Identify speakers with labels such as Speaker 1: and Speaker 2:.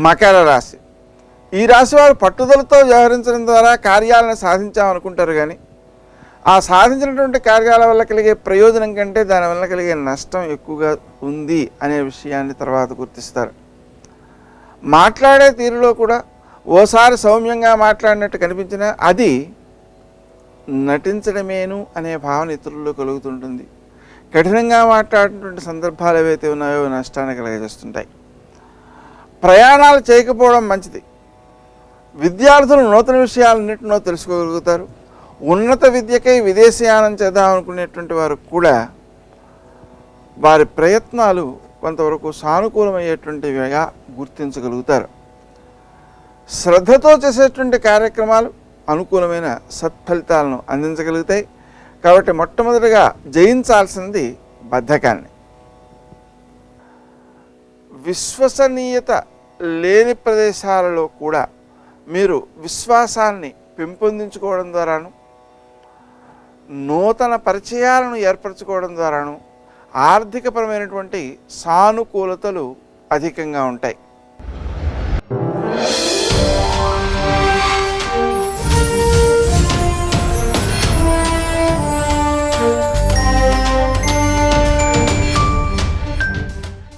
Speaker 1: మకర రాశి. ఈ రాశి వారు పట్టుదలతో వ్యవహరించడం ద్వారా కార్యాలను సాధించామనుకుంటారు, కానీ ఆ సాధించినటువంటి కార్యాల వల్ల కలిగే ప్రయోజనం కంటే దానివల్ల కలిగే నష్టం ఎక్కువగా ఉంది అనే విషయాన్ని తర్వాత గుర్తిస్తారు. మాట్లాడే తీరులో కూడా ఓసారి సౌమ్యంగా మాట్లాడినట్టు కనిపించినా అది నటించడమేను అనే భావన ఇతరుల్లో కలుగుతుంటుంది. కఠినంగా మాట్లాడినటువంటి సందర్భాలు ఏవైతే ఉన్నాయో నష్టాన్ని కలగజేస్తుంటాయి. ప్రయాణాలు చేయకపోవడం మంచిది. విద్యార్థులు నూతన విషయాలన్నింటినో తెలుసుకోగలుగుతారు. ఉన్నత విద్యకై విదేశీయానం చేద్దామనుకునేటువంటి వారు కూడా వారి ప్రయత్నాలు కొంతవరకు సానుకూలమయ్యేటువంటివిగా గుర్తించగలుగుతారు. శ్రద్ధతో చేసేటువంటి కార్యక్రమాలు అనుకూలమైన సత్ఫలితాలను అందించగలుగుతాయి. కాబట్టి మొట్టమొదటిగా జయించాల్సింది బద్ధకాన్ని. విశ్వసనీయత లేని ప్రదేశాలలో కూడా మీరు విశ్వాసాన్ని పెంపొందించుకోవడం ద్వారాను, నూతన పరిచయాలను ఏర్పరచుకోవడం ద్వారాను ఆర్థికపరమైనటువంటి సానుకూలతలు అధికంగా ఉంటాయి.